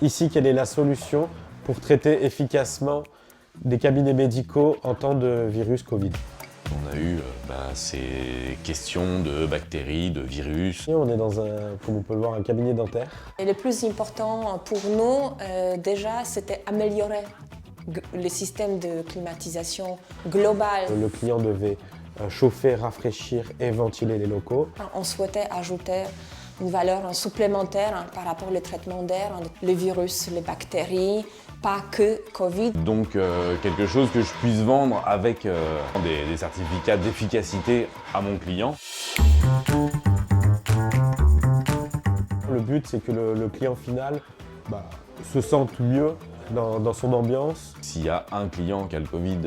Ici, quelle est la solution pour traiter efficacement des cabinets médicaux en temps de virus Covid? On a eu ces questions de bactéries, de virus. On est dans comme on peut le voir, un cabinet dentaire. Et le plus important pour nous, déjà, c'était améliorer le système de climatisation global. Le client devait chauffer, rafraîchir et ventiler les locaux. On souhaitait ajouter une valeur supplémentaire par rapport au traitement d'air, les virus, les bactéries, pas que Covid. Donc quelque chose que je puisse vendre avec des certificats d'efficacité à mon client. Le but, c'est que le client final se sente mieux dans son ambiance. S'il y a un client qui a le Covid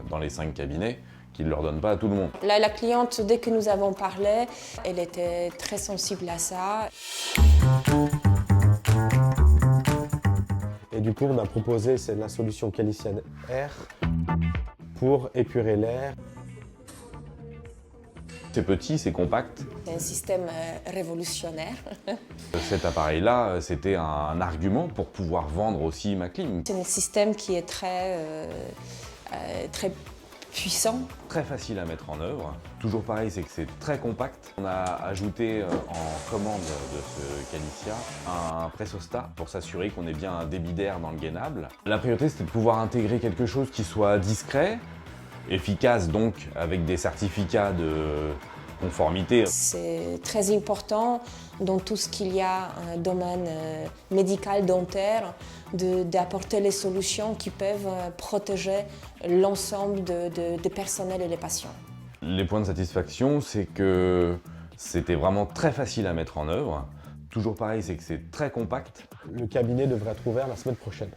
dans les 5 cabinets, qu'il ne leur donne pas à tout le monde. La cliente, dès que nous avons parlé, elle était très sensible à ça. Et du coup, on a proposé la solution Calician Air pour épurer l'air. C'est petit, c'est compact. C'est un système révolutionnaire. Cet appareil-là, c'était un argument pour pouvoir vendre aussi ma clim. C'est un système qui est très puissant. Très facile à mettre en œuvre. Toujours pareil, c'est que c'est très compact. On a ajouté en commande de ce Calicia un pressostat pour s'assurer qu'on ait bien un débit d'air dans le gainable. La priorité, c'était de pouvoir intégrer quelque chose qui soit discret, efficace donc avec des certificats de conformité. C'est très important dans tout ce qu'il y a un domaine médical dentaire d'apporter les solutions qui peuvent protéger l'ensemble des personnels et les patients. Les points de satisfaction, c'est que c'était vraiment très facile à mettre en œuvre. Toujours pareil, c'est que c'est très compact. Le cabinet devrait être ouvert la semaine prochaine.